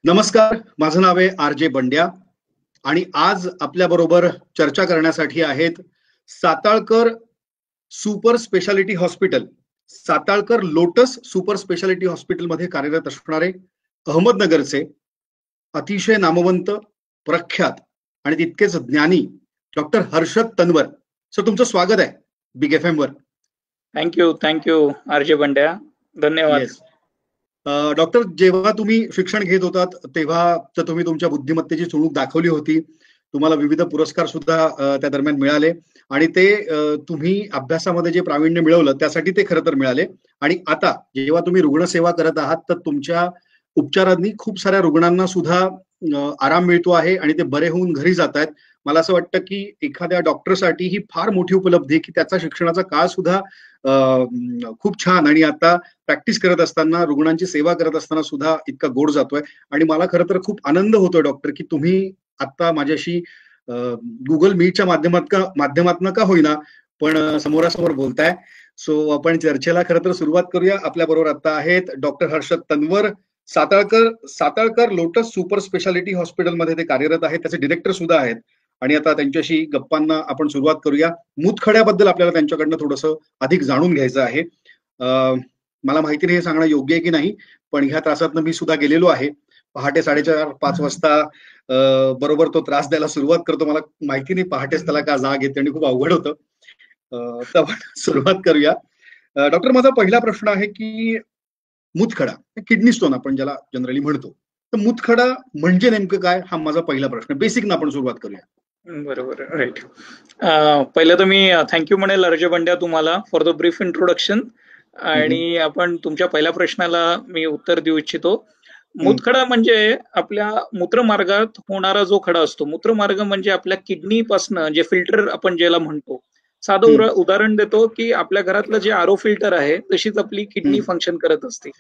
नमस्कार, माझं नाव आहे आर.जे. बंड्या आणि आज आपल्या बरोबर चर्चा करण्यासाठी आहेत Satalkar super speciality hospital, Satalkar lotus super speciality hospital मध्ये कार्यरत असणारे अहमदनगरचे अतिशय नामवंत, प्रख्यात आणि तितकेच ज्ञानी डॉक्टर हर्षद तन्वर. सर, तुमचं स्वागत आहे बिग FM वर. Thank you R J. बंड्या, धन्यवाद. येस डॉक्टर, जेव्हा तुम्ही शिक्षण घेत होतात तेव्हा तर तुम्ही तुमच्या बुद्धिमत्तेची चुणूक दाखवली होती. तुम्हाला विविध पुरस्कार सुद्धा त्या दरम्यान मिळाले आणि ते तुम्ही अभ्यासामध्ये जे प्रावीण्य मिळवलं त्यासाठी ते खरं तर मिळाले. आणि आता जेव्हा तुम्ही रुग्णसेवा करत आहात तर तुमच्या उपचारांनी खूप साऱ्या रुग्णांना सुद्धा आराम मिळतो आहे आणि ते बरे होऊन घरी जात आहेत. मला असं वाटतं की एखाद्या डॉक्टरसाठी ही फार मोठी उपलब्धी की त्याचा शिक्षणाचा काळ सुद्धा खूप छान आणि आता प्रॅक्टिस करत असताना, रुग्णांची सेवा करत असताना सुद्धा इतका गोड जातोय. आणि मला खरं तर खूप आनंद होतोय डॉक्टर की तुम्ही आता माझ्याशी गुगल मीटच्या माध्यमातून का होईना पण समोरासमोर बोलताय. सो आपण चर्चेला खरं तर सुरुवात करूया. आपल्या बरोबर आता आहेत doctor Harshad Tanwar, Satalkar lotus super speciality हॉस्पिटलमध्ये ते कार्यरत आहेत, त्याचे डिरेक्टर सुद्धा आहेत. आणि आता त्यांच्याशी गप्पांना आपण सुरुवात करूया. मुतखड्याबद्दल आपल्याला त्यांच्याकडनं थोडंसं अधिक जाणून घ्यायचं आहे. मला माहिती नाही हे सांगणं योग्य आहे की नाही, पण ह्या त्रासातनं मी सुद्धा गेलेलो आहे. पहाटे 4:30-5 वाजता बरोबर तो त्रास द्यायला सुरुवात करतो. मला माहिती नाही पहाटेच त्याला का जाग येते आणि खूप अवघड होतं. तर आपण सुरुवात करूया. डॉक्टर, माझा पहिला प्रश्न आहे की मुतखडा, किडनी स्टोन आपण ज्याला जनरली म्हणतो, तर मुतखडा म्हणजे नेमकं काय, हा माझा पहिला प्रश्न. बेसिक ना आपण सुरुवात करूया. बरोबर, राईट. पहिलं तर मी थँक्यू म्हणेल आर.जे. बंड्या तुम्हाला फॉर द ब्रीफ इंट्रोडक्शन. आणि आपण तुमच्या पहिल्या प्रश्नाला मी उत्तर देऊ इच्छितो. मुतखडा म्हणजे आपल्या मूत्रमार्गात होणारा जो खडा असतो. मूत्रमार्ग म्हणजे आपल्या किडनी पासनं जे फिल्टर आपण ज्याला म्हणतो. साधं उदाहरण देतो की आपल्या घरातलं जे आरो फिल्टर आहे तशीच आपली किडनी फंक्शन करत असते.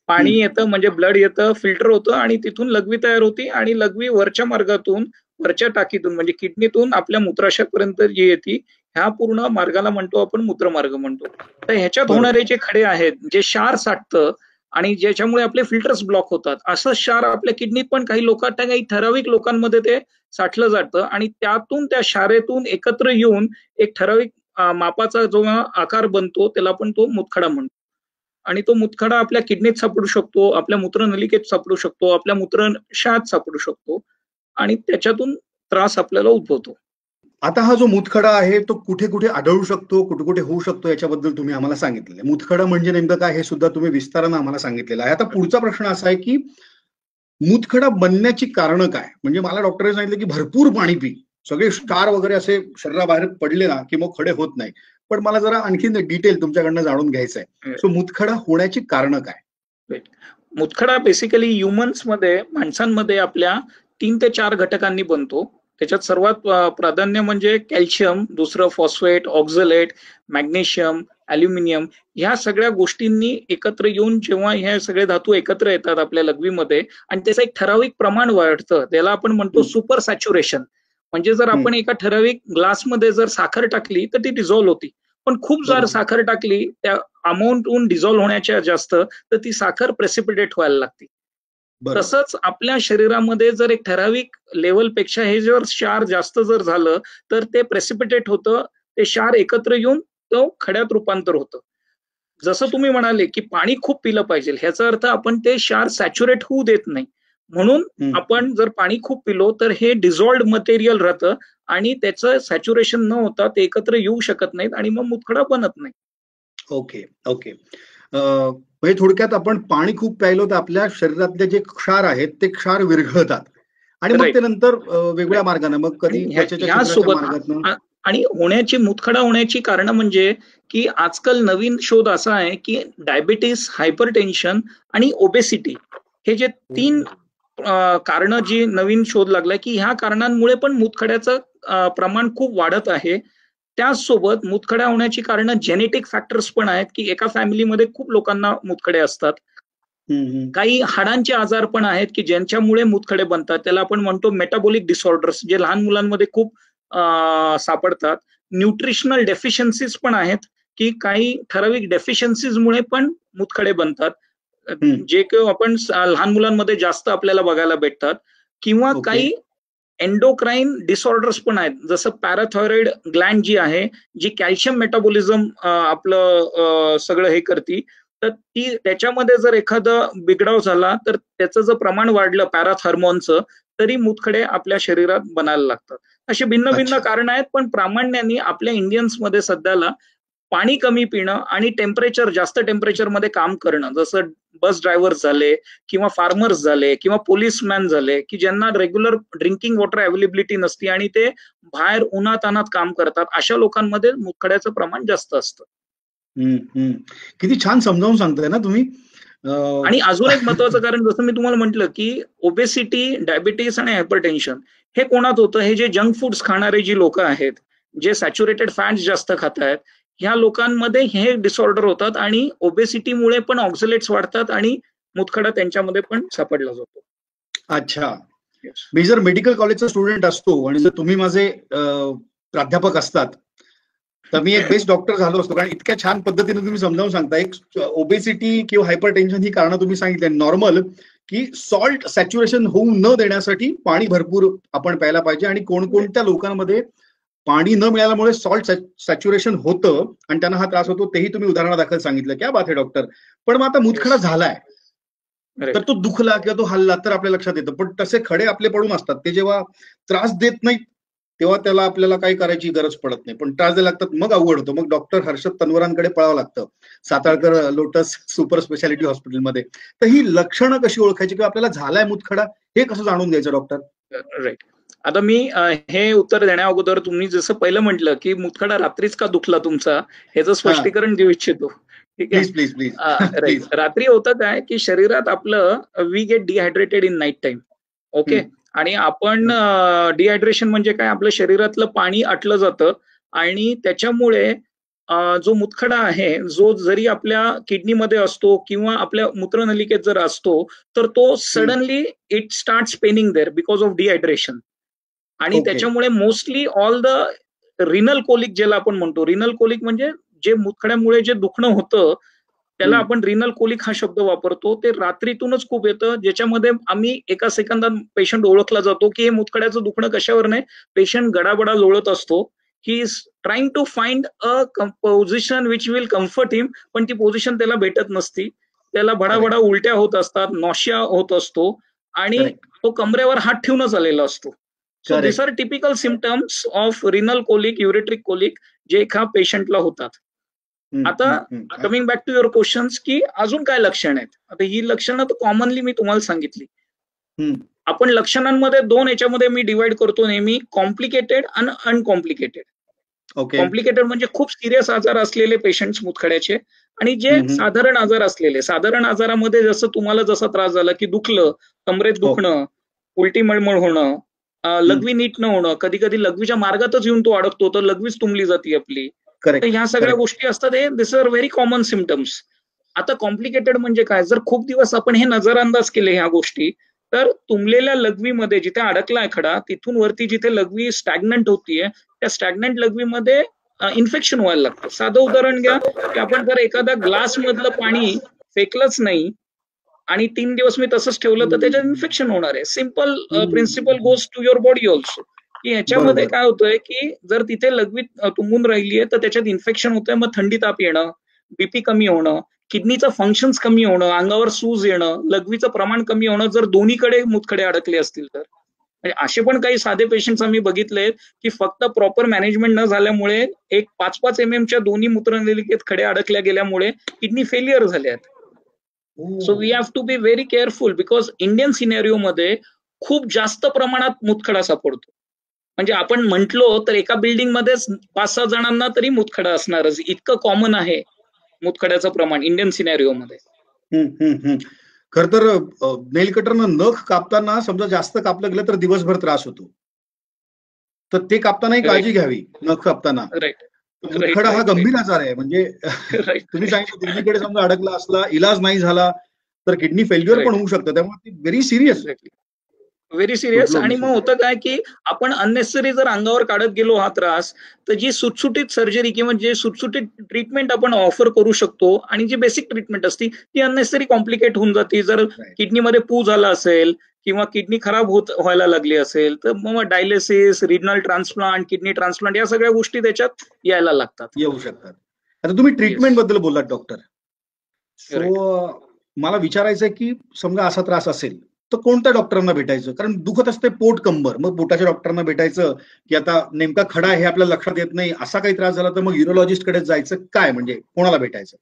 पाणी येतं म्हणजे ब्लड येतं, फिल्टर होतं आणि तिथून लघवी तयार होती आणि लघवी वरच्या मार्गातून, वरच्या टाकीतून म्हणजे किडनीतून आपल्या मूत्राशयापर्यंत जी येते, ह्या पूर्ण मार्गाला म्हणतो आपण मूत्रमार्ग म्हणतो. तर ह्याच्यात होणारे जे खडे आहेत, जे क्षार साठतं आणि ज्याच्यामुळे आपले फिल्टर्स ब्लॉक होतात, असं क्षार आपल्या किडनीत पण काही ठराविक लोकांमध्ये ते साठलं जातं आणि त्यातून त्या क्षारेतून एकत्र येऊन एक ठराविक मापाचा जो आकार बनतो त्याला आपण तो मुतखडा म्हणतो. आणि तो मुतखडा आपल्या किडनीत सापडू शकतो, आपल्या मूत्रनलिकेत सापडू शकतो, आपल्या मूत्रशयात सापडू शकतो आणि त्याच्यातून त्रास आपल्याला उद्भवतो. आता हा जो मुतखडा आहे तो कुठे कुठे आढळू शकतो, कुठे कुठे होऊ शकतो, याच्याबद्दल तुम्ही आम्हाला सांगितलं. मुतखडा म्हणजे नेमकं काय हे सुद्धा तुम्ही विस्तारानं आम्हाला सांगितलेलं आहे. आता पुढचा प्रश्न असा आहे की मुतखडा बनण्याची कारणं काय. म्हणजे मला डॉक्टरने सांगितलं की भरपूर पाणी पी, सगळे स्टार वगैरे असे शरीराबाहेर पडले ना की मग खडे होत नाही. पण मला जरा आणखीन डिटेल तुमच्याकडनं जाणून घ्यायचं आहे. सो मुतखडा होण्याची कारणं काय. मुतखडा बेसिकली ह्युमन्स मध्ये, माणसांमध्ये आपल्या 3 ते 4 घटकांनी बनतो. त्याच्यात सर्वात प्राधान्य म्हणजे कॅल्शियम, दुसरं फॉस्फेट, ऑक्झलेट, मॅग्नेशियम, ॲल्युमिनियम, ह्या सगळ्या गोष्टींनी एकत्र येऊन जेव्हा ह्या सगळे धातू एकत्र येतात आपल्या लघवीमध्ये आणि त्याचं एक ठराविक प्रमाण वाढतं, त्याला आपण म्हणतो सुपर सॅच्युरेशन. म्हणजे जर आपण एका ठराविक ग्लासमध्ये जर साखर टाकली तर ती डिझॉल्व्ह होती, पण खूप जर साखर टाकली त्या अमाऊंटहून डिझॉल्व्ह होण्याच्या जास्त तर ती साखर प्रेसिपिटेट व्हायला लागते. तसंच आपल्या शरीरामध्ये जर एक ठराविक लेवलपेक्षा हे जर क्षार जास्त जर झालं तर ते प्रेसिपिटेट होतं, ते क्षार एकत्र येऊन तो खड्यात रूपांतर होतं. जसं तुम्ही म्हणाले की पाणी खूप पिलं पाहिजे, ह्याचा अर्थ आपण ते क्षार सॅच्युरेट होऊ देत नाही. म्हणून आपण जर पाणी खूप पिलो तर हे डिझॉल्व्ड मटेरियल राहतं आणि त्याचं सॅच्युरेशन न होता ते एकत्र येऊ शकत नाहीत आणि मग मुतखडा बनत नाही. Okay okay. म्हणजे थोडक्यात आपण पाणी खूप प्यायलो तर आपल्या शरीरातले जे क्षार आहेत ते क्षार विरघळतात आणि मग ते नंतर वेगळ्या मार्गाने मग कधी मार्गातून आणि होण्याची मुतखडा होण्याची कारण म्हणजे की आजकाल नवीन शोध असा आहे की डायबिटीस, हायपरटेन्शन आणि ओबेसिटी हे जे 3 कारण जी नवीन शोध लागलाय की ह्या कारणांमुळे पण मुतखड्याचं प्रमाण खूप वाढत आहे. त्याचसोबत मुतखड्या होण्याची कारण जेनेटिक फॅक्टर्स पण आहेत की एका फॅमिलीमध्ये खूप लोकांना मुतखडे असतात. काही हाडांचे आजार पण आहेत की ज्यांच्यामुळे मुतखडे बनतात, त्याला आपण म्हणतो मेटाबॉलिक डिसऑर्डर्स, जे लहान मुलांमध्ये खूप सापडतात. न्यूट्रिशनल डेफिशियन्सीज पण आहेत की काही ठराविक डेफिशियन्सीजमुळे पण मुतखडे बनतात. हम्म. जे काही आपण लहान मुलांमध्ये जास्त आपल्याला बघायला भेटतात, किंवा ओके. काही एन्डोक्राईन डिसऑर्डर्स पण आहेत, जसं पॅराथायरॉइड ग्लँड जी आहे, जी कॅल्शियम मेटाबॉलिझम आपलं सगळं हे करते, तर ती त्याच्यामध्ये जर एखादा बिघडाव झाला तर त्याचं जर प्रमाण वाढलं पॅराथॉर्मोनचं, तरी मुतखडे आपल्या शरीरात बनायला लागतात. अशी भिन्न भिन्न अच्छा. कारणं आहेत, पण प्रामाण्याने आपल्या इंडियन्समध्ये सध्याला पाणी कमी पिणं आणि टेम्परेचर, जास्त टेम्परेचरमध्ये काम करणं, जसं बस ड्रायव्हर्स झाले किंवा फार्मर्स झाले किंवा पोलिसमॅन झाले, की ज्यांना रेग्युलर ड्रिंकिंग वॉटर अवेलेबिलिटी नसते आणि ते बाहेर उन्हातान्हात काम करतात, अशा लोकांमध्ये मुतखड्याचं प्रमाण जास्त असतं. किती छान समजावून सांगताय ना तुम्ही. आणि अजून एक महत्वाचं कारण, जसं मी तुम्हाला म्हटलं, की ओबेसिटी, डायबिटीस आणि हायपरटेन्शन हे कोणात होतं? हे जे जंक फूड्स खाणारे जी लोक आहेत, जे सॅच्युरेटेड फॅट्स जास्त खात आहेत, ह्या लोकांमध्ये हे डिसऑर्डर होतात आणि ओबेसिटीमुळे पण ऑक्झलेट्स वाढतात आणि मुतखडा त्यांच्यामध्ये पण सापडला जातो. अच्छा. Yes. मी जर मेडिकल कॉलेजचा स्टुडंट असतो आणि जर तुम्ही माझे प्राध्यापक असतात, तर मी एक बेस्ट डॉक्टर झालो असतो. कारण इतक्या छान पद्धतीने तुम्ही समजावून सांगता. एक ओबेसिटी किंवा हायपरटेन्शन ही कारणं तुम्ही सांगितले. नॉर्मल की सॉल्ट सॅच्युरेशन होऊ न देण्यासाठी पाणी भरपूर आपण प्यायला पाहिजे, आणि कोणकोणत्या लोकांमध्ये पाणी न मिळाल्यामुळे सॉल्ट सॅच्युरेशन होतं आणि त्यांना हा त्रास होतो, तेही तुम्ही उदाहरणादाखल सांगितलं. क्या बात आहे डॉक्टर. पण मग आता मुतखडा झालाय, तर तो दुखला किंवा तो हल्ला तर आपल्या लक्षात येतं, पण तसे खडे आपले पडून असतात, ते जेव्हा त्रास देत नाहीत तेव्हा त्याला आपल्याला काही करायची गरज पडत नाही, पण त्रास द्यायला लागतात मग अवघड होतं. मग डॉक्टर हर्षद तन्वरांकडे पळावं लागतं, साताळकर लोटस सुपर स्पेशालिटी हॉस्पिटलमध्ये. तर ही लक्षणं कशी ओळखायची किंवा आपल्याला झालाय मुतखडा हे कसं जाणून घ्यायचं डॉक्टर? राईट. आता मी हे उत्तर देण्या अगोदर तुम्ही जसं पहिलं म्हटलं, की मुतखडा रात्रीच का दुखला तुमचा, ह्याचं स्पष्टीकरण देऊ इच्छितो. ठीक आहे. Please please right. प्लीज. रात्री होतं काय, की शरीरात आपलं we get dehydrated in night time. Okay. आणि आपण डिहायड्रेशन म्हणजे काय, आपल्या शरीरातलं पाणी आटलं जातं आणि त्याच्यामुळे जो मुतखडा आहे, जो जरी आपल्या किडनीमध्ये असतो किंवा आपल्या मूत्रनलिकेत जर असतो, तर तो suddenly it start paining there because of dehydration. आणि त्याच्यामुळे mostly all the renal colic, ज्याला आपण म्हणतो, रिनल कोलिक म्हणजे जे मुतखड्यामुळे जे दुखणं होतं त्याला आपण रिनल कोलिक हा शब्द वापरतो, ते रात्रीतूनच खूप येतं, ज्याच्यामध्ये आम्ही एका सेकंदात पेशंट ओळखला जातो की हे मुतखड्याचं दुखणं कशावर नाही. पेशंट गडाबडा लोळत असतो. He is trying to find a position which will comfort him, पण ती पोझिशन त्याला भेटत नसती. त्याला भडाभडा उलट्या होत असतात, नॉशिया होत असतो आणि तो कमरेवर हात ठेवूनच आलेला असतो. So this are typical symptoms of renal colic, ureteric colic, जे एका पेशंटला होतात. आता coming back to your questions, की अजून काय लक्षण आहेत. आता ही लक्षणं तर कॉमनली मी तुम्हाला सांगितली. आपण लक्षणांमध्ये दोन याच्यामध्ये मी डिवाइड करतो नेहमी, कॉम्प्लिकेटेड आणि अनकॉम्प्लिकेटेड. कॉम्प्लिकेटेड म्हणजे खूप सिरियस आजार असलेले पेशंट्स मुतखड्याचे, आणि जे साधारण आजार असलेले. साधारण आजारामध्ये जसं तुम्हाला जसा त्रास झाला की दुखलं, कमरेत दुखणं, उलटी मळमळ होणं, लघवी नीट न होणं, कधी कधी लघवीच्या मार्गातच येऊन तो अडकतो, तर लघवीच तुंबली जाते आपली. तर ह्या सगळ्या गोष्टी असतात. हे दिस आर व्हेरी कॉमन सिम्पटम्स. आता कॉम्प्लिकेटेड म्हणजे काय, जर खूप दिवस आपण हे नजरअंदाज केले ह्या गोष्टी, तर तुंबलेल्या लघवीमध्ये जिथे अडकलाय खडा, तिथून वरती जिथे लघवी स्टॅग्नंट होतीये, त्या स्टॅग्नंट लघवीमध्ये इन्फेक्शन व्हायला लागतं. साधं उदाहरण घ्या, की आपण जर एखादा ग्लास मधलं पाणी फेकलंच नाही आणि 3 दिवस मी तसंच ठेवलं, तर त्याच्यात इन्फेक्शन होणार आहे. Simple principle goes to your body also, की ह्याच्यामध्ये काय होतंय, की जर तिथे लघवी तुंबून राहिलीये तर त्याच्यात इन्फेक्शन होतंय, मग थंडी ताप येणं, बीपी कमी होणं, किडनीचं फंक्शन्स कमी होणं, अंगावर सूज येणं, लघवीचं प्रमाण कमी होणं, जर दोन्हीकडे मुतखडे अडकले असतील तर. म्हणजे असे पण काही साधे पेशंट्स आम्ही बघितलेत, की फक्त प्रॉपर मॅनेजमेंट न झाल्यामुळे एक 5-5 mm दोन्ही मूत्रनलिकेत खडे अडकल्या गेल्यामुळे किडनी फेलियर झाले आहेत. So we have to be very careful, because Indian scenario मध्ये खूप जास्त प्रमाणात मुतखडा सापडतो. म्हणजे आपण म्हटलो तर एका बिल्डिंग मध्येच 5-6 जणांना तरी मुतखडा असणारच, इतकं कॉमन आहे मुतखड्याचं प्रमाण इंडियन सिनेरिओ मध्ये. खर तर नेल कटरनं नख कापताना समजा जास्त कापलं गेलं तर दिवसभर त्रास होतो, तर ते कापतानाही काळजी घ्यावी. नख कापताना मुतखडा हा गंभीर आजार आहे. म्हणजे तुम्ही सांगितलं किडनीकडे समजा अडकला असला, इलाज नाही झाला तर किडनी फेल्युअर पण होऊ शकतं, त्यामुळे ती व्हेरी सिरियस. Very serious. कुठलं आणि मग विषय? होतं काय की आपण अननेसेसरी जर अंगावर काढत गेलो हा त्रास, तर जी सुटसुटीत सर्जरी किंवा जे सुटसुटीत ट्रीटमेंट आपण ऑफर करू शकतो आणि जी बेसिक ट्रीटमेंट असती ती अननेसेसरी कॉम्प्लिकेट होऊन जाते. जर राईट. किडनीमध्ये पू झाला असेल किंवा किडनी खराब व्हायला लागली असेल तर मग dialysis, renal transplant, kidney transplant या सगळ्या गोष्टी त्याच्यात यायला लागतात. येऊ शकतात. आता तुम्ही येस, ट्रीटमेंट बद्दल बोललात डॉक्टर. राईट. सो मला विचारायचं आहे की समजा असा त्रास असेल तर कोणत्या डॉक्टरांना भेटायचं? कारण दुखत असते पोट कंबर, मग पोटाच्या डॉक्टरांना भेटायचं की आता नेमका खडा हे आपल्याला लक्षात येत नाही, असा काही त्रास झाला तर मग युरोलॉजिस्ट कडे जायचं, काय म्हणजे कोणाला भेटायचं?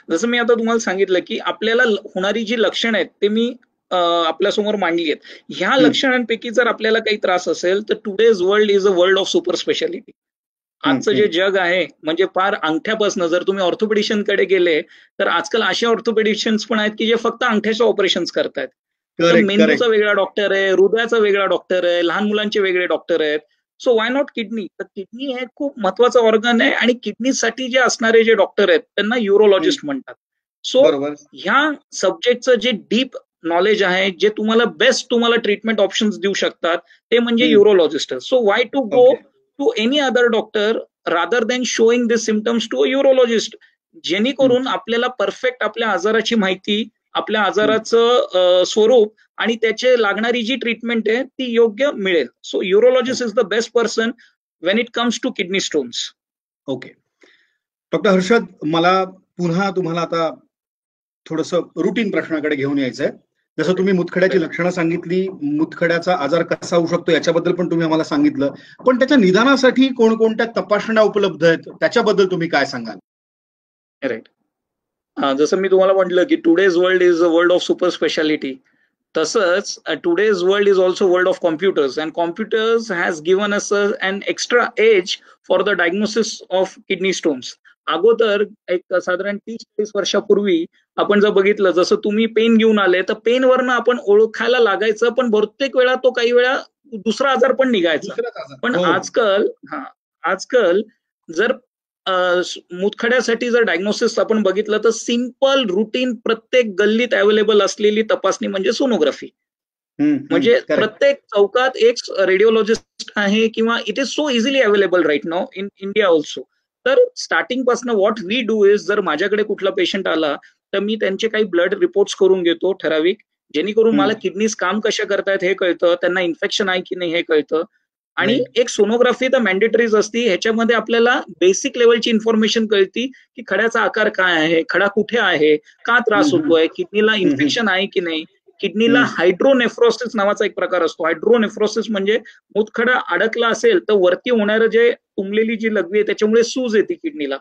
जसं मी आता तुम्हाला सांगितलं की आपल्याला होणारी जी लक्षणं आहेत ते मी आपल्यासमोर मांडली आहेत. ह्या लक्षणांपैकी जर आपल्याला काही त्रास असेल तर today's world is a world of super speciality. आजचं जे जग आहे म्हणजे फार अंगठ्यापासून जर तुम्ही ऑर्थोपेडिशियन कडे गेले तर आजकाल असे ऑर्थोपेडिशियन्स पण आहेत की जे फक्त अंगठ्याच्या ऑपरेशन्स करतायत. तर करेक्ट, मेंदूचा करेक्ट. वेगळा डॉक्टर आहे, हृदयाचा वेगळा डॉक्टर आहे, लहान मुलांचे वेगळे डॉक्टर आहेत. So why not kidney? तर किडनी हे खूप महत्वाचं ऑर्गन आहे आणि किडनीसाठी जे असणारे जे डॉक्टर आहेत त्यांना युरोलॉजिस्ट म्हणतात. सो बरोबर. ह्या सब्जेक्टचं जे डीप नॉलेज आहे, जे तुम्हाला ट्रीटमेंट ऑप्शन्स देऊ शकतात ते म्हणजे urologist. So why to go okay. To any other doctor rather than showing this symptoms to a urologist, जेणेकरून आपल्याला परफेक्ट आपल्या आजाराची माहिती, आपल्या आजाराचं स्वरूप आणि त्याचे लागणारी जी ट्रीटमेंट आहे ती योग्य मिळेल. So urologist is the best person when it comes to kidney stones. Okay. Doctor Harshad, मला पुन्हा तुम्हाला आता थोडंसं रुटीन प्रश्नाकडे घेऊन यायचंय. जसं तुम्ही मुतखड्याची लक्षणं सांगितली, मुतखड्याचा आजार कसा होऊ शकतो याच्याबद्दल पण तुम्ही आम्हाला सांगितलं. पण त्याच्या निदानासाठी कोणकोणत्या तपासण्या उपलब्ध आहेत त्याच्याबद्दल तुम्ही काय सांगाल? राईट. जसं मी तुम्हाला म्हटलं की today's world is a world of super speciality. तसंच today's world is also world of computers and computers has given us an extra edge for the diagnosis of kidney stones. अगोदर एक साधारण 30-40 वर्षापूर्वी आपण जर बघितलं, जसं तुम्ही पेन घेऊन आले तर पेनवरनं आपण ओळखायला लागायचं, पण बहुतेक वेळा तो काही वेळा दुसरा आजार पण निघायचा. दुसराच आजार. पण हो. आजकाल जर मुतखड्यासाठी जर डायग्नोसिस आपण बघितलं तर सिंपल रुटीन प्रत्येक गल्लीत अवेलेबल असलेली तपासणी म्हणजे सोनोग्राफी. म्हणजे करेक्ट. प्रत्येक चौकात एक रेडिओलॉजिस्ट आहे किंवा it is so easily available right now in India also. तर स्टार्टिंग पासून व्हॉट वी डू इज, जर माझ्याकडे कुठला पेशंट आला तर मी त्यांचे काही ब्लड रिपोर्ट्स करून घेतो ठराविक, जेणेकरून मला किडनीज काम कशा करतायत हे कळतं, त्यांना इन्फेक्शन आहे की नाही हे कळतं. आणि एक सोनोग्राफी तर मॅन्डेटरीज असती. ह्याच्यामध्ये आपल्याला बेसिक लेवलची इन्फॉर्मेशन कळती की खड्याचा आकार काय आहे, खडा कुठे आहे, का त्रास होतोय, किडनीला इन्फेक्शन आहे की नाही. किडनीला हायड्रोनेफ्रोसिस नावाचा एक प्रकार असतो. हायड्रोनेफ्रोसिस म्हणजे मुतखडा अडकला असेल तर वरती होणारं जे तुंबलेली जी लघवी आहे त्याच्यामुळे सूज येते किडनीला.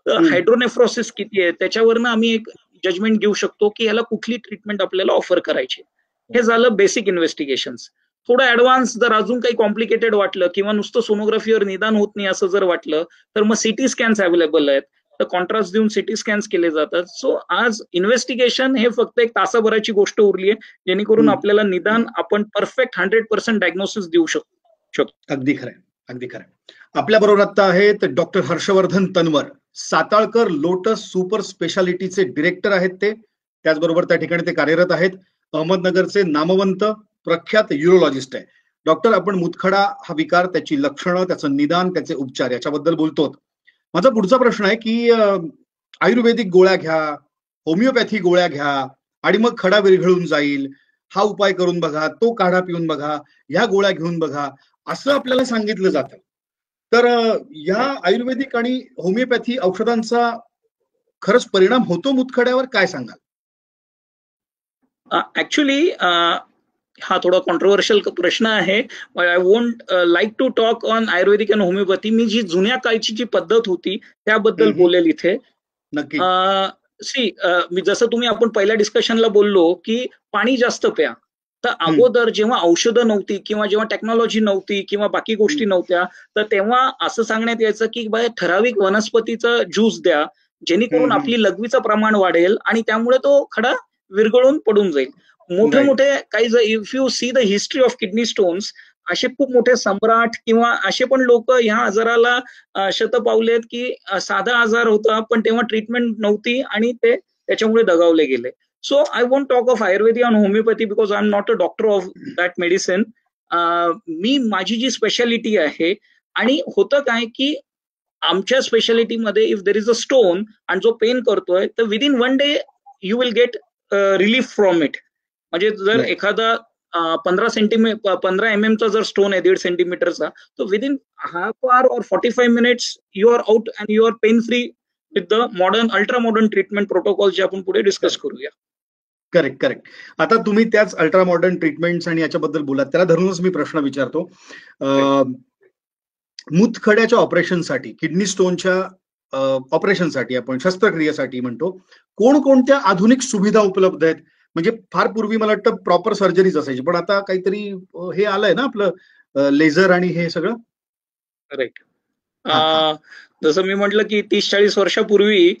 तर हायड्रोनेफ्रोसिस किती आहे त्याच्यावरनं आम्ही एक जजमेंट घेऊ शकतो की याला कुठली ट्रीटमेंट आपल्याला ऑफर करायची. हे झालं बेसिक इन्व्हेस्टिगेशन्स. थोडं ऍडव्हान्स जर अजून काही कॉम्प्लिकेटेड वाटलं किंवा नुसतं सोनोग्राफीवर निदान होत नाही असं जर वाटलं तर मग सिटी स्कॅन्स अवेलेबल आहेत. तर कॉन्ट्रास्ट देऊन सिटी स्कॅन्स केले जातात. सो आज इन्व्हेस्टिगेशन हे फक्त एक तासाभराची गोष्ट उरली आहे, जेणेकरून आपल्याला निदान आपण परफेक्ट 100% डायग्नोसिस देऊ शकतो. अगदी खरंय, अगदी खरंय. आपल्या बरोबर आता आहेत doctor Harshvardhan Tanwar, Satalkar lotus super स्पेशालिटीचे डिरेक्टर आहेत ते. त्याचबरोबर त्या ठिकाणी ते कार्यरत आहेत. अहमदनगरचे नामवंत प्रख्यात युरोलॉजिस्ट आहे. डॉक्टर, आपण मुतखडा हा विकार, त्याची लक्षणं, त्याचं निदान, त्याचे उपचार याच्याबद्दल बोलतो. माझा पुढचा प्रश्न आहे की आयुर्वेदिक गोळ्या घ्या, होमिओपॅथी गोळ्या घ्या आणि मग खडा विरघळून जाईल, हा उपाय करून बघा, तो काढा पिऊन बघा, ह्या गोळ्या घेऊन बघा, असं आपल्याला सांगितलं जातं. तर या आयुर्वेदिक आणि होमिओपॅथी औषधांचा खरंच परिणाम होतो मुतखड्यावर, काय सांगाल? ऍक्च्युली हा थोडा कॉन्ट्रोवर्शियल प्रश्न आहे. I won't like to talk on ayurvedic and homeopathy. मी जी जुन्या काळची जी पद्धत होती त्याबद्दल बोलेल इथे. नक्की. मी जसं आपण पहिल्या डिस्कशनला बोललो की पाणी जास्त प्या. तर अगोदर जेव्हा औषधं नव्हती किंवा जेव्हा टेक्नॉलॉजी नव्हती किंवा बाकी गोष्टी नव्हत्या तर तेव्हा असं सांगण्यात यायचं की बाय ठराविक वनस्पतीचा ज्यूस द्या, जेणेकरून आपली लघवीचं प्रमाण वाढेल आणि त्यामुळे तो खडा विरघळून पडून जाईल. मोठे मोठे काही if you see the history of kidney stones, असे खूप मोठे सम्राट किंवा असे पण लोक ह्या आजाराला शतपावलेत की साधा आजार होता पण तेव्हा ट्रीटमेंट नव्हती आणि ते त्याच्यामुळे दगावले गेले. So I won't talk of Ayurveda and homeopathy because I'm not a doctor of that medicine. मी माझी जी स्पेशालिटी आहे, आणि होतं काय की आमच्या स्पेशालिटीमध्ये if there is a stone आणि जो पेन करतोय, तर within 1 day you will get relief from it. म्हणजे जर एखादा 15 mm चा जर स्टोन आहे 1.5 सेंटीमीटरचा, तर within half hour or 45 minutes you are out and you are pain free with the modern ultra modern treatment protocol जे आपण पुढे डिस्कस करूया. Correct correct. आता तुम्ही त्याच अल्ट्रा मॉडर्न ट्रीटमेंट्स आणि याच्याबद्दल बोलात, त्याला धरूनच मी प्रश्न विचारतो. मूतखड्याच्या ऑपरेशनसाठी, किडनी स्टोनच्या ऑपरेशनसाठी, आपण शस्त्रक्रियेसाठी म्हणतो, कोणकोणत्या आधुनिक सुविधा उपलब्ध आहेत? म्हणजे फार पूर्वी मला वाटतं प्रॉपर सर्जरीज असायची, पण आता काहीतरी हे आलंय ना आपलं लेझर आणि हे सगळं. राईट. जसं मी म्हटलं की 30-40 वर्षापूर्वी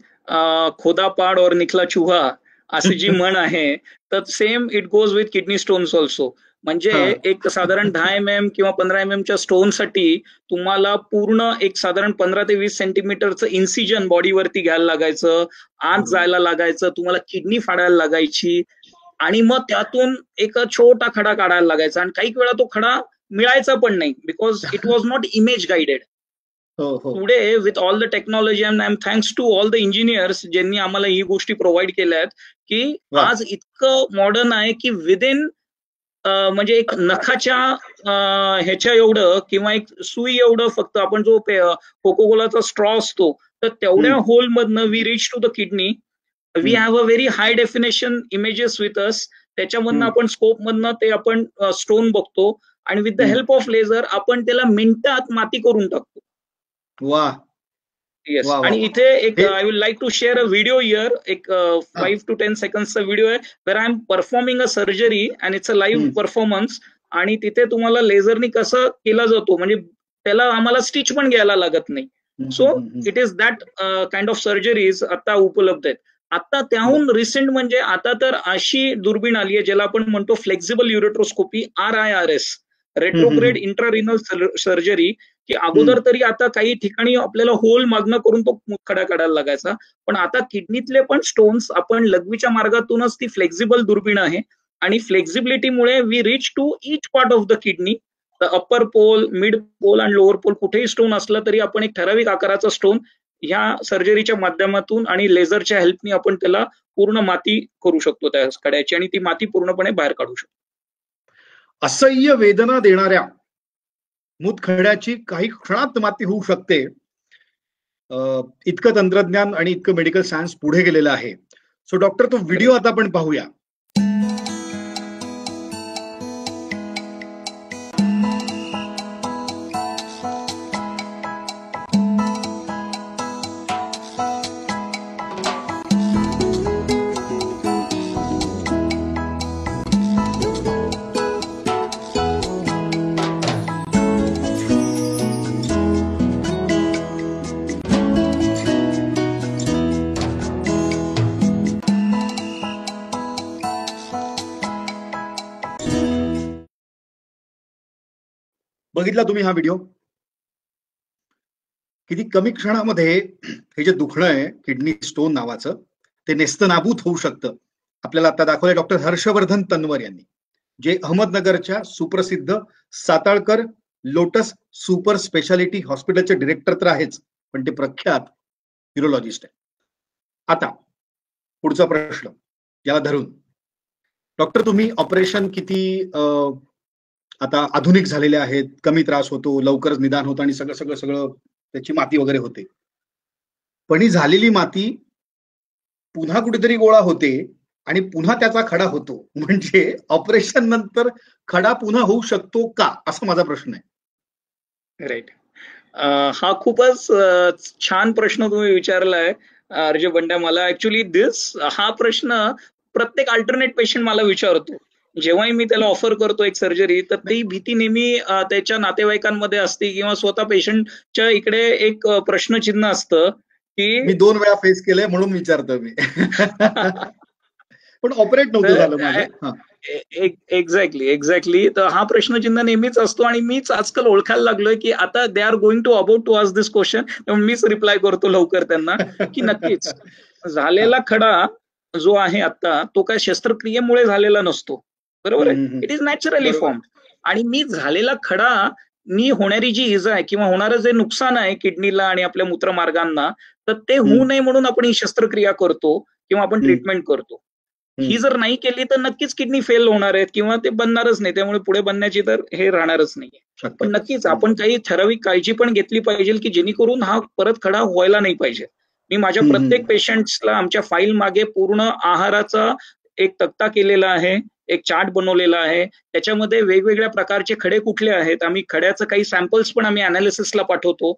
खोदा पाड और निखला चुहा अशी जी म्हण आहे, तर same it goes with kidney stones also. म्हणजे एक साधारण 10 mm किंवा 15 mm च्या स्टोन साठी तुम्हाला पूर्ण एक साधारण 15 ते 20 सेंटीमीटरचं इन्सिजन बॉडीवरती घ्यायला लागायचं, आत जायला लागायचं, तुम्हाला किडनी फाडायला लागायची, आणि मग त्यातून एक छोटा खडा काढायला लागायचा, आणि काही वेळा तो खडा मिळायचा पण नाही because it was not image guided. Today with all the technology and I am thanks to all the engineers ज्यांनी आम्हाला ही गोष्टी प्रोव्हाइड केल्या आहेत, की आज इतकं मॉडर्न आहे की विदिन म्हणजे एक नखाच्या ह्याच्या एवढं किंवा एक सुई एवढं, फक्त आपण जो कोको कोलाचा स्ट्रॉ असतो, तर तेवढ्या होल मधनं we reach to the kidney. We have a very high definition images with us. त्याच्यामधनं आपण स्कोप मधनं ते आपण स्टोन बघतो, आणि with the help of laser आपण त्याला मिनिटात माती करून टाकतो. वा. येस. आणि इथे एक I will like to share a video here. एक 5 to 10 सेकंडचा व्हिडिओ आहे, where I am performing a surgery and it's a live performance. आणि तिथे तुम्हाला लेझरनी कसं केला जातो, म्हणजे त्याला आम्हाला स्टिच पण घ्यायला लागत नाही. So it is that kind of surgeries आता उपलब्ध आहेत. आता त्याहून रिसेंट म्हणजे आता तर अशी दुर्बीण आली आहे ज्याला आपण म्हणतो फ्लेक्झिबल युरेट्रोस्कोपी, RIRS, रेट्रोग्रेड इंट्रारिनल सर्जरी, की अगोदर तरी आता काही ठिकाणी आपल्याला होल मागणं करून तो खडा काढायला लागायचा, पण आता किडनीतले पण स्टोन्स आपण लघवीच्या मार्गातूनच, ती फ्लेक्झिबल दुर्बीण आहे, आणि फ्लेक्झिबिलिटीमुळे we reach to each part of the kidney, the upper pole, mid pole आणि लोअर पोल. कुठेही स्टोन असला तरी आपण एक ठराविक आकाराचा स्टोन ह्या सर्जरीच्या माध्यमातून आणि लेझरच्या हेल्पनी आपण त्याला पूर्ण माती करू शकतो त्या खड्याची, आणि ती माती पूर्णपणे बाहेर काढू शकतो. असह्य वेदना देणाऱ्या मूतखड्याची काही क्षणात माती होऊ शकते, इतकं तंत्रज्ञान आणि इतकं मेडिकल सायन्स पुढे गेलेलं आहे. सो डॉक्टर, तो व्हिडिओ आता आपण पाहूया. बघितला तुम्ही हा व्हिडिओ? किती कमी क्षणामध्ये हे जे दुखणं आहे किडनी स्टोन नावाचं, ते नेस्तनाबूत होऊ शकतं. आपल्याला आता दाखवलंय डॉक्टर हर्षवर्धन तन्वर यांनी, जे अहमदनगरच्या सुप्रसिद्ध साताळकर लोटस सुपर स्पेशालिटी हॉस्पिटलचे डिरेक्टर तर आहेच, पण ते प्रख्यात न्यूरोलॉजिस्ट आहे. आता पुढचा प्रश्न याला धरून, डॉक्टर, तुम्ही ऑपरेशन किती आता आधुनिक झालेले आहेत, कमी त्रास होतो, लवकरच निदान होतं, आणि सगळं सगळं सगळं त्याची माती वगैरे होते, पण ही झालेली माती पुन्हा कुठेतरी गोळा होते आणि पुन्हा त्याचा खडा होतो. म्हणजे ऑपरेशन नंतर खडा पुन्हा होऊ शकतो का, असा माझा प्रश्न आहे. राईट. हा खूपच छान प्रश्न तुम्ही विचारलाय अर्जय बंड्या. मला ऍक्च्युली हा प्रश्न प्रत्येक अल्टरनेट पेशंट मला विचारतो जेव्हाही मी त्याला ऑफर करतो एक सर्जरी, तर ती भीती नेहमी त्याच्या नातेवाईकांमध्ये असते किंवा स्वतः पेशंटच्या इकडे एक प्रश्नचिन्ह असतं की मी 2 वेळा फेस केलंय म्हणून विचारतो मी. पण ऑपरेट नव्हतं झालं माझं. एक्झॅक्टली. तर हा प्रश्नचिन्ह नेहमीच असतो, आणि मीच आजकाल ओळखायला लागलोय की आता they are going to about to ask this question, मीच रिप्लाय करतो लवकर त्यांना की नक्कीच झालेला खडा जो आहे आता तो काय शस्त्रक्रियेमुळे झालेला नसतो, बरोबर आहे. इट इज नॅचरली बरोबर. फॉर्म. आणि मी झालेला खडा, मी होणारी जी इजा आहे किंवा होणारं जे नुकसान आहे किडनीला आणि आपल्या मूत्रमार्गांना, तर ते होऊ नये म्हणून आपण ही शस्त्रक्रिया करतो किंवा आपण ट्रीटमेंट करतो. ही जर नाही केली तर नक्कीच किडनी फेल होणार आहेत किंवा ते बनणारच नाही, त्यामुळे पुढे बनण्याची तर हे राहणारच नाहीये. पण नक्कीच आपण काही ठराविक काळजी पण घेतली पाहिजे की जेणेकरून हा परत खडा व्हायला नाही पाहिजे. मी माझ्या प्रत्येक पेशंट्सला आमच्या फाईल मागे पूर्ण आहाराचा एक तक्ता केलेला आहे, एक चार्ट बनवलेला आहे. त्याच्यामध्ये वेगवेगळ्या प्रकारचे खडे कुठले आहेत, आम्ही खड्याचं काही सॅम्पल्स पण आम्ही अनालिसिसला पाठवतो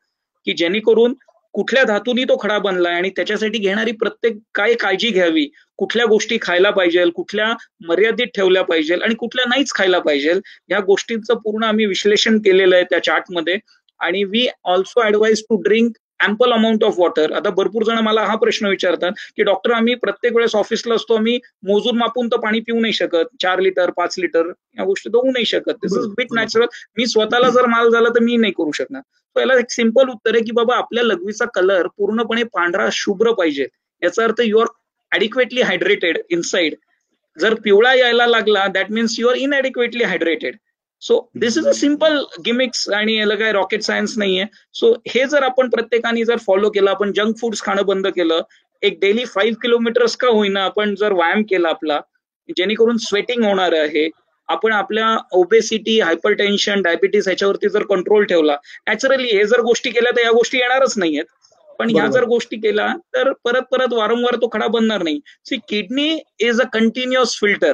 की जेणेकरून कुठल्या धातूनी तो खडा बनलाय आणि त्याच्यासाठी घेणारी प्रत्येक काय काळजी घ्यावी, कुठल्या गोष्टी खायला पाहिजे, कुठल्या मर्यादित ठेवल्या पाहिजे आणि कुठल्या नाहीच खायला पाहिजे, या गोष्टींचं पूर्ण आम्ही विश्लेषण केलेलं आहे त्या चार्टमध्ये. आणि we also advise to drink ample amount of water. आता भरपूर जण मला हा प्रश्न विचारतात की डॉक्टर आम्ही प्रत्येक वेळेस ऑफिसला असतो, आम्ही मोजून मापून तर पाणी पिऊ नाही शकत, 4 लिटर 5 लिटर या गोष्टी तर होऊ नाही शकत. दिस इज बिट नॅचरल. मी स्वतःला जर माल झाला तर मी नाही करू शकणार. याला एक सिंपल उत्तर आहे की बाबा आपल्या लघवीचा कलर पूर्णपणे पांढरा शुभ्र पाहिजे. याचा अर्थ you are adequately hydrated inside. जर पिवळा यायला लागला that means you are inadequately hydrated. So this is a simple gimmicks आणि याला काय रॉकेट सायन्स नाहीये. सो हे जर आपण प्रत्येकाने जर फॉलो केलं, आपण जंक फूड्स खाणं बंद केलं, एक डेली 5 किलोमीटर्स का होईना आपण जर व्यायाम केला आपला, जेणेकरून स्वेटिंग होणार आहे, आपण आपल्या ओबेसिटी, हायपरटेन्शन, डायबिटीस ह्याच्यावरती जर कंट्रोल ठेवला, नॅचरली हे जर गोष्टी केल्या तर या गोष्टी येणारच नाहीयेत. पण ह्या जर गोष्टी केल्या तर परत परत वारंवार तो खडा बनणार नाही. See kidney is a continuous filter.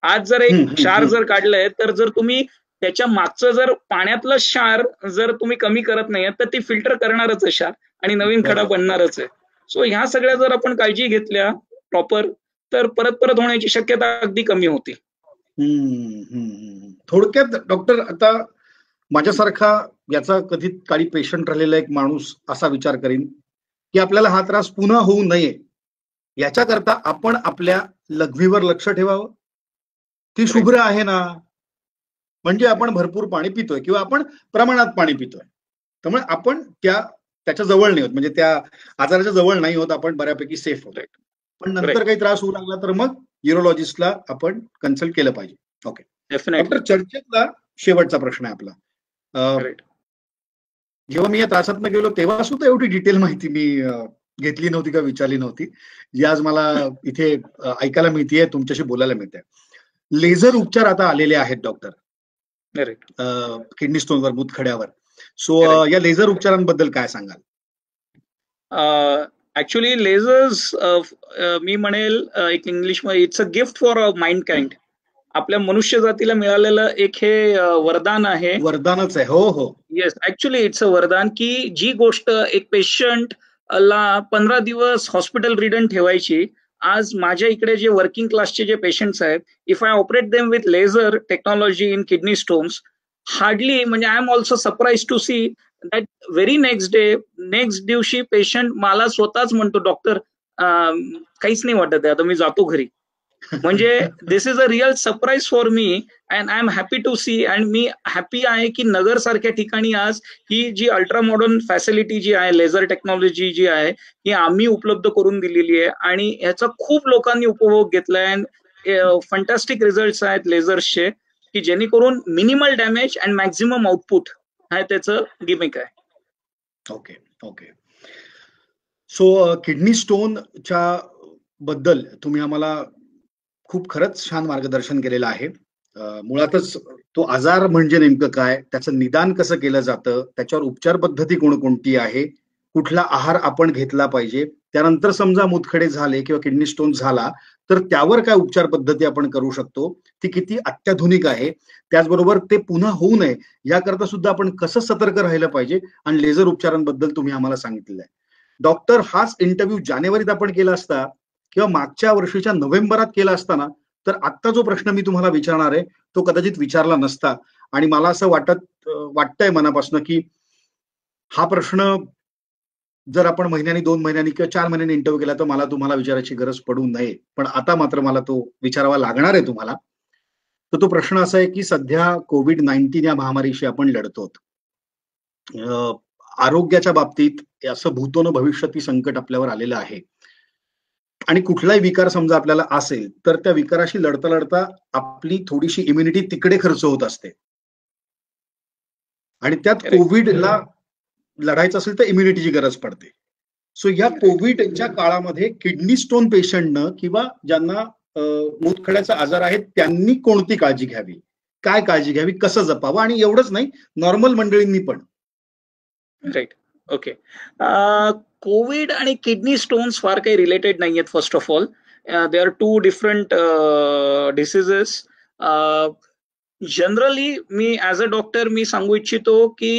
आज जर एक क्षार जर काढलंय तर जर तुम्ही त्याच्या मागचं जर पाण्यातलं क्षार जर तुम्ही कमी करत नाही तर ती फिल्टर करणारच आहे क्षार आणि नवीन खडा बनणारच आहे. सो ह्या सगळ्या जर आपण काळजी घेतल्या प्रॉपर तर परत परत होण्याची शक्यता अगदी कमी होती. थोडक्यात डॉक्टर, आता माझ्यासारखा याचा कधी काही पेशंट राहिलेला एक माणूस असा विचार करीन की आपल्याला हा त्रास पुन्हा होऊ नये याच्याकरता आपण आपल्या लघवीवर लक्ष ठेवावं. ती शुभ्र आहे ना, म्हणजे आपण भरपूर पाणी पितोय किंवा आपण प्रमाणात पाणी पितोय, त्यामुळे आपण त्याच्या जवळ नाही होत, म्हणजे त्या आजाराच्या जवळ नाही होत, आपण बऱ्यापैकी सेफ होतोय. पण नंतर काही त्रास होऊ लागला तर मग न्यूरोलॉजिस्टला आपण कन्सल्ट केलं पाहिजे. ओके डॉक्टर, चर्चेतला शेवटचा प्रश्न आहे आपला. जेव्हा मी या त्रासातनं गेलो तेव्हा सुद्धा एवढी डिटेल माहिती मी घेतली नव्हती का विचारली नव्हती, जी आज मला इथे ऐकायला मिळतेय, तुमच्याशी बोलायला मिळते. लेझर उपचार आता आलेले आहेत डॉक्टर किडनी स्टोनवर, मूतखड्यावर. सो या लेझर उपचारांबद्दल काय सांगाल? ऍक्च्युली लेझर्स मी म्हणेल एक इंग्लिशमध्ये it's a gift for mind kind. आपल्या मनुष्य जातीला मिळालेलं एक हे वरदान आहे. वरदानच आहे. हो हो, येस, ऍक्च्युली इट्स अ वरदान की जी गोष्ट एक पेशंट ला 15 दिवस हॉस्पिटल रिडन ठेवायची, आज माझ्या इकडे जे वर्किंग क्लासचे जे पेशंट्स आहेत, if I operate them with laser technology in kidney stones, hardly, म्हणजे I am also surprise to see that very next दिवशी पेशंट मला स्वतःच म्हणतो, डॉक्टर काहीच नाही वाटत आहे, आता मी जातो घरी. म्हणजे this is a real surprise for me and I am happy to see. And मी हॅपी आहे की नगर सारख्या ठिकाणी आज ही जी अल्ट्रा मॉडर्न फॅसिलिटी जी आहे, लेझर टेक्नॉलॉजी जी आहे, ही आम्ही उपलब्ध करून दिलेली आहे आणि याचा खूप लोकांनी उपभोग घेतलाय. अँड फंटॅस्टिक रिझल्ट्स आहेत लेझर्सचे की जेणेकरून minimal damage and maximum output आहे त्याचं गिमिक आहे. Okay okay. सो किडनी स्टोनच्या बद्दल तुम्ही आम्हाला खूप खरंच छान मार्गदर्शन केलेलं आहे. मुळातच तो आजार म्हणजे नेमकं काय, त्याचं निदान कसं केलं जातं, त्याच्यावर उपचार पद्धती कोणकोणती आहे, कुठला आहार आपण घेतला पाहिजे, त्यानंतर समजा मूतखडे झाले किंवा किडनी स्टोन झाला तर त्यावर काय उपचार पद्धती आपण करू शकतो, ती किती अत्याधुनिक आहे, त्याचबरोबर ते पुन्हा होऊ नये याकरता सुद्धा आपण कसं सतर्क राहिलं पाहिजे, आणि लेझर उपचारांबद्दल तुम्ही आम्हाला सांगितलेलं आहे. डॉक्टर, हाच इंटरव्ह्यू जानेवारीत आपण केला असता किंवा मागच्या वर्षीच्या नोव्हेंबरात केला असताना तर आत्ता जो प्रश्न मी तुम्हाला विचारणार आहे तो कदाचित विचारला नसता. आणि मला असं वाटतंय मनापासून की हा प्रश्न जर आपण महिन्यानी 2 महिन्यांनी किंवा 4 महिन्यांनी इंटरव्ह्यू केला तर मला तुम्हाला विचारायची गरज पडू नये, पण आता मात्र मला तो विचारावा लागणार आहे तुम्हाला. तर तो प्रश्न असा आहे की सध्या कोविड-19 या महामारीशी आपण लढतो. आरोग्याच्या बाबतीत असं भूतो न भविष्यती संकट आपल्यावर आलेलं आहे. आणि कुठलाही विकार समजा आपल्याला असेल तर त्या विकाराशी लढता लढता आपली थोडीशी इम्युनिटी तिकडे खर्च होत असते. आणि त्यात कोविडला लढायचं असेल तर इम्युनिटीची गरज पडते. सो या कोविडच्या काळामध्ये किडनी स्टोन पेशंटनं किंवा ज्यांना मूतखड्याचा आजार आहे त्यांनी कोणती काळजी घ्यावी, काय काळजी घ्यावी, कसं जपावं, आणि एवढंच नाही नॉर्मल मंडळींनी पण. राईट. ओके. कोविड आणि किडनी स्टोन्स फार काही रिलेटेड नाही आहेत. First of all they are two different diseases. Generally मी ऍज अ डॉक्टर मी सांगू इच्छितो की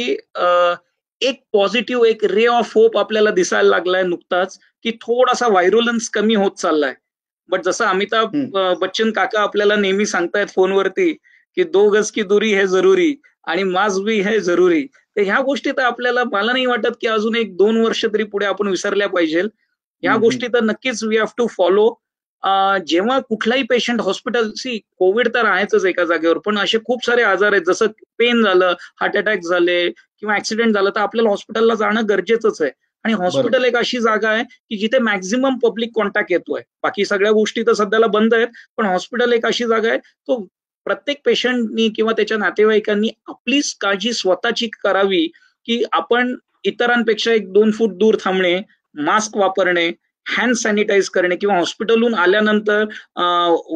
एक पॉझिटिव्ह, एक रे ऑफ होप आपल्याला दिसायला लागलाय नुकताच, की थोडासा व्हायरुलन्स कमी होत चाललाय. बट जसं अमिताभ बच्चन काका आपल्याला नेहमी सांगतायत फोनवरती की 2 गज की दुरी है जरुरी आणि मास्क भी है जरुरी. तर ह्या गोष्टी तर आपल्याला, मला नाही वाटत की अजून 1-2 वर्ष तरी पुढे आपण विसरल्या पाहिजे. ह्या गोष्टी तर नक्कीच वी हॅव टू फॉलो. जेव्हा कुठलाही पेशंट हॉस्पिटल, कोविड तर आहेच एका जागेवर, पण असे खूप सारे आजार आहेत, जसं पेन झालं, हार्ट अटॅक झाले किंवा ऍक्सिडेंट झालं, तर आपल्याला हॉस्पिटलला जाणं गरजेचंच आहे. आणि हॉस्पिटल एक अशी जागा आहे की जिथे मॅक्झिमम पब्लिक कॉन्टॅक्ट येतोय. बाकी सगळ्या गोष्टी तर सध्याला बंद आहेत, पण हॉस्पिटल एक अशी जागा आहे, तो प्रत्येक पेशंटनी किंवा त्याच्या नातेवाईकांनी आपलीच काळजी स्वतःची करावी, की आपण इतरांपेक्षा 1-2 फूट दूर थांबणे, मास्क वापरणे, हँड सॅनिटाईज करणे किंवा हॉस्पिटलहून आल्यानंतर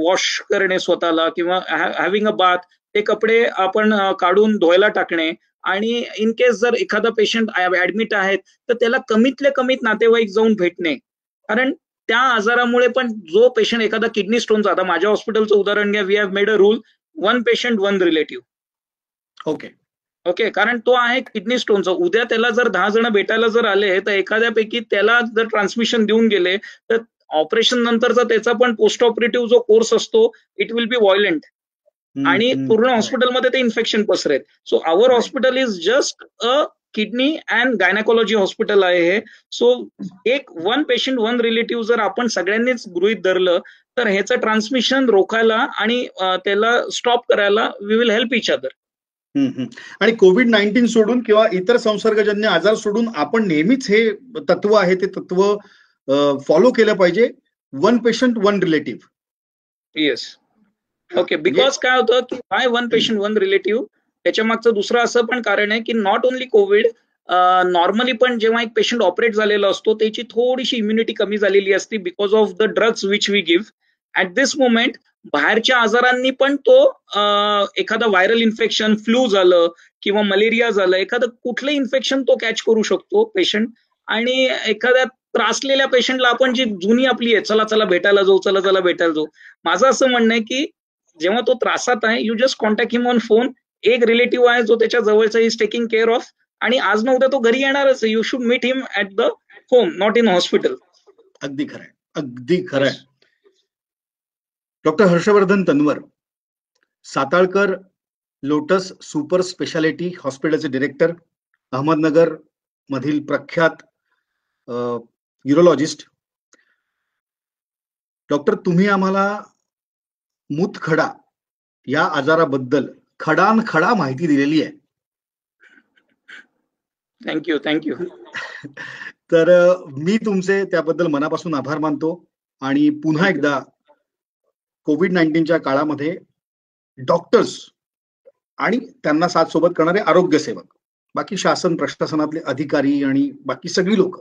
वॉश करणे स्वतःला किंवा हॅव्हिंग अ बाथ, ते कपडे आपण काढून धुवायला टाकणे. आणि इन केस जर एखादा पेशंट ऍडमिट आहेत तर त्याला कमीतले कमीत नातेवाईक जाऊन भेटणे. कारण त्या आजारामुळे पण जो पेशंट, एखादा किडनी स्टोनचा, आता माझ्या हॉस्पिटलचं उदाहरण घ्या, we have made a rule 1 patient 1 relative. Okay okay. कारण तो आहे किडनी स्टोनचा. उद्या त्याला जर 10 जण भेटायला जर आले तर एखाद्यापैकी त्याला जर ट्रान्समिशन देऊन गेले तर ऑपरेशन नंतरचा त्याचा पण पोस्ट ऑपरेटिव्ह जो कोर्स असतो, इट विल बी व्हायलेंट आणि पूर्ण हॉस्पिटलमध्ये ते इन्फेक्शन पसरेल. So our hospital is just a kidney and gynaecology hospital आहे हे. सो 1 पेशंट 1 रिलेटिव्ह जर आपण सगळ्यांनीच गृहीत धरलं तर ह्याचं ट्रान्समिशन रोखायला आणि त्याला स्टॉप करायला we will help each other. आणि कोविड-19 सोडून किंवा इतर संसर्गजन्य आजार सोडून आपण नेहमीच हे तत्व आहे ते तत्व फॉलो केलं पाहिजे. 1 patient 1 relative. Yes. Okay. Because काय होतं की वाय 1 पेशंट 1 रिलेटिव्ह, त्याच्या मागचं दुसरं असं पण कारण आहे की नॉट ओनली कोविड, नॉर्मली पण जेव्हा एक पेशंट ऑपरेट झालेला असतो त्याची थोडीशी इम्युनिटी कमी झालेली असते because of the drugs which we give at this moment. बाहेरच्या आजारांनी पण तो एखादा व्हायरल इन्फेक्शन, फ्लू झालं किंवा मलेरिया झालं, एखादं कुठलंही इन्फेक्शन तो कॅच करू शकतो पेशंट. आणि एखाद्या त्रासलेल्या पेशंटला आपण जी जुनी आपली आहे, चला चला भेटायला जाऊ, चला चला भेटायला जाऊ, माझं असं म्हणणं आहे की जेव्हा तो त्रासात आहे, you just contact him on phone. एक रिलेटिव्ह आहे जो त्याच्या जवळचा, इज टेकिंग केअर ऑफ, आणि आज ना उद्या तो घरी येणारच. You should meet him at the home, not in hospital. अगदी खरंय, अगदी खरंय. Doctor Harshvardhan Tanwar, Satalkar lotus super speciality हॉस्पिटलचे डिरेक्टर, अहमदनगर मधील प्रख्यात न्यूरोलॉजिस्ट. डॉक्टर, तुम्ही आम्हाला मूतखडा या आजाराबद्दल खडानखडा माहिती दिलेली आहे. थँक्यू. थँक्यू. तर मी तुमचे त्याबद्दल मनापासून आभार मानतो. आणि पुन्हा एकदा कोविड-19च्या काळामध्ये डॉक्टर्स आणि त्यांना साथ सोबत करणारे आरोग्य सेवक, बाकी शासन प्रशासनातले अधिकारी आणि बाकी सगळी लोक,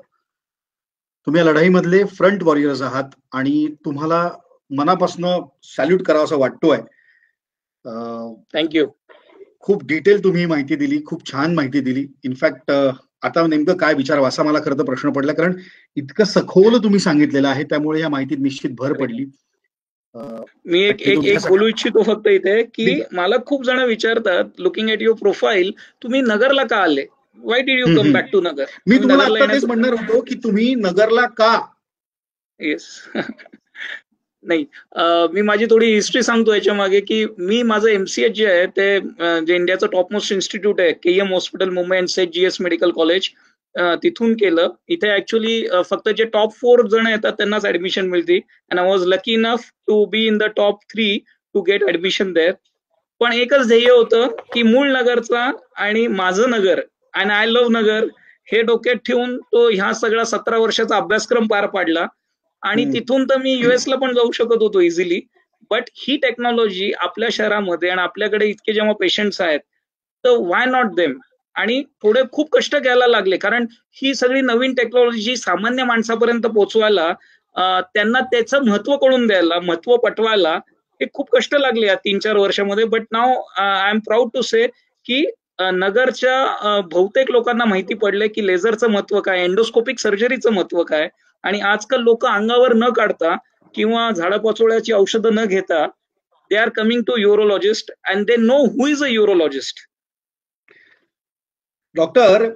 तुम्ही या लढाईमधले फ्रंट वॉरियर्स आहात आणि तुम्हाला मनापासून सॅल्यूट करावा असं वाटतोय. थँक्यू. खूप डिटेल तुम्ही माहिती दिली, खूप छान माहिती दिली. इनफॅक्ट आता नेमकं काय विचारावं असा मला खरं तर प्रश्न पडला, कारण इतकं सखोल तुम्ही सांगितलेलं आहे, त्यामुळे या माहितीत निश्चित भर पडली. मी एक बोलू इच्छितो फक्त इथे की मला खूप जण विचारतात, लुकिंग एट युअर प्रोफाईल, तुम्ही नगरला का आले, why did you come back to Nagar. मी तुम्हाला आता तेच म्हणणार होतो की तुम्ही नगरला का. येस. नाही, मी माझी थोडी हिस्ट्री सांगतो याच्या मागे की मी माझं MCH जे आहे ते जे इंडियाचं टॉपमोस्ट इन्स्टिट्यूट आहे, KM hospital Mumbai and set GS medical college, तिथून केलं. इथे ऍक्च्युली फक्त जे टॉप 4 जण येतात त्यांनाच ऍडमिशन मिळते. And I was lucky enough to be in the top 3 to get admission there. पण एकच ध्येय होतं की मूळ नगरचा आणि माझं Nagar and I love Nagar हे डोक्यात ठेवून तो ह्या सगळा 17 वर्षाचा अभ्यासक्रम पार पाडला. आणि तिथून तर मी युएसला पण जाऊ शकत होतो इझिली. बट ही टेक्नॉलॉजी आपल्या शहरामध्ये आणि आपल्याकडे इतके जेव्हा पेशंट्स आहेत, तर वाय नॉट देम. आणि थोडे खूप कष्ट घ्यायला लागले, कारण ही सगळी नवीन टेक्नॉलॉजी सामान्य माणसापर्यंत पोहोचवायला, त्यांना त्याचं महत्व कळून द्यायला, महत्व पटवायला हे खूप कष्ट लागले या 3-4 वर्षामध्ये. But now I am proud to say की नगरच्या बहुतेक लोकांना माहिती पडलंय की लेझरचं महत्व काय, एंडोस्कोपिक सर्जरीचं महत्व काय. आणि आजकाल लोक अंगावर न काढता किंवा झाडापाचोळ्याची औषधं न घेता they are coming to urologist and they know who is a urologist. Doctor,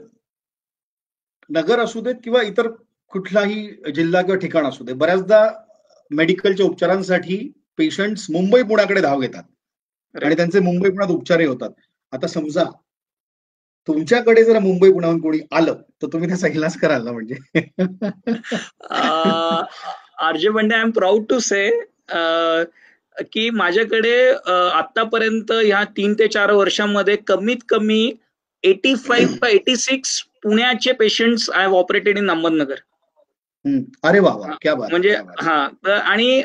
Nagar असू देत किंवा इतर कुठलाही जिल्हा किंवा ठिकाण असू दे, बऱ्याचदा मेडिकलच्या उपचारांसाठी पेशंट्स मुंबई पुण्याकडे धाव घेतात आणि त्यांचे मुंबई पुण्यात उपचारही होतात. आता समजा तुमच्याकडे जर मुंबई पुण्याहून कोणी आलं तर तुम्ही त्याचा इलाज कराल ना? म्हणजे आरजे बंडे, I am proud to say की माझ्याकडे आतापर्यंत ह्या 3 ते 4 वर्षांमध्ये कमीत कमी 85 का 86 पुण्याचे patients I have operated in Ahmednagar. अरे वा वा, क्या बात. म्हणजे आणि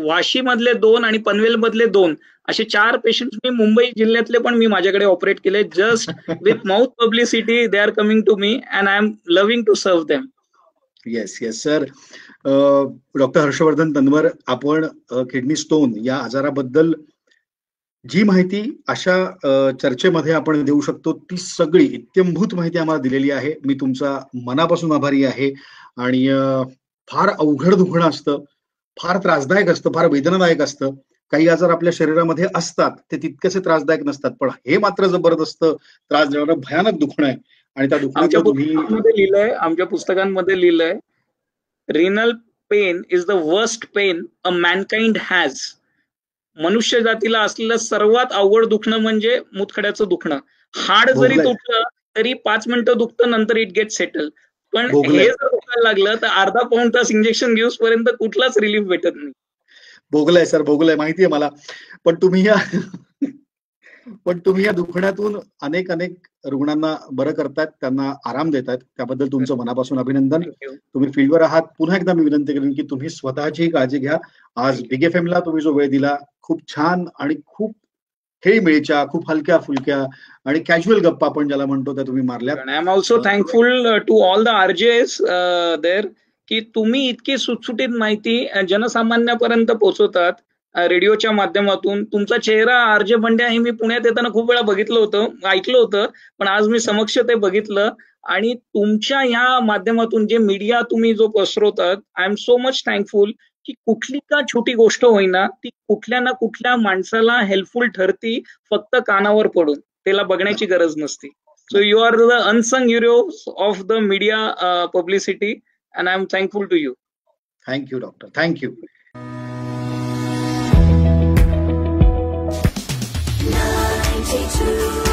वाशी मधले 2 आणि पनवेल मधले 2 असे 4 पेशंट्स मी मुंबई जिल्ह्यातले पण मी माझ्याकडे ऑपरेट केले. Just with mouth publicity they are coming to me and I am loving to serve them. Yes yes sir. Doctor Harshvardhan Tanwar, आपण किडनी स्टोन या आजाराबद्दल जी माहिती अशा चर्चेमध्ये आपण देऊ शकतो ती सगळी इत्यंभूत माहिती आम्हाला दिलेली आहे. मी तुमचा मनापासून आभारी आहे. आणि फार अवघड दुखणं असतं, फार त्रासदायक असतं, फार वेदनादायक असतं. काही आजार आपल्या शरीरामध्ये असतात ते तितकेसे त्रासदायक नसतात, पण हे मात्र जबरदस्त त्रास देणारं भयानक दुखणं आहे. आणि त्या दुखण्याचं तुम्ही आमच्या पुस्तकांमध्ये लिहिलंय, renal pain is the worst pain a mankind has. मनुष्य जातीला असलेलं सर्वात अवघड दुखणं म्हणजे मुतखड्याचं दुखणं. हाड जरी तुटलं तरी 5 मिनिटं दुखतं, नंतर इट गेट सेटल. पण हे जर दुखायला लागलं तर अर्धा पाऊण तास इंजेक्शन घेऊस पर्यंत कुठलाच रिलीफ भेटत नाही. भोगलंय सर, भोगलंय, माहितीये मला. पण तुम्ही या दुखण्यातून अनेक रुग्णांना बरं करतायत, त्यांना आराम देतायत, त्याबद्दल तुमचं मनापासून अभिनंदन. तुम्ही फील्डवर आहात. पुन्हा एकदा मी विनंती करेन की तुम्ही स्वतःची काळजी घ्या. आज बिग FM ला तुम्ही जो वेळ दिला, खूप छान आणि खूप खेळीमेळीच्या, खूप हलक्या फुलक्या आणि कॅज्युअल गप्पा आपण ज्याला म्हणतो त्या तुम्ही मारल्यात. I am also thankful to all the RJs there की तुम्ही इतकी सुटसुटीत माहिती जनसामान्यापर्यंत पोहोचवतात रेडिओच्या माध्यमातून. तुमचा चेहरा आरजे बंड्या हे मी पुण्यात येताना खूप वेळा बघितलं होतं, ऐकलं होतं, पण आज मी समक्ष ते बघितलं. आणि तुमच्या ह्या माध्यमातून जे मीडिया तुम्ही जो पसरवतात, I am so much thankful की कुठली का छोटी गोष्ट होईना ती कुठल्या ना कुठल्या माणसाला हेल्पफुल ठरती, फक्त कानावर पडून त्याला बघण्याची गरज नसती. So you are the unsung heroes of the media publicity and I am thankful to you. Thank you doctor, thank you. Too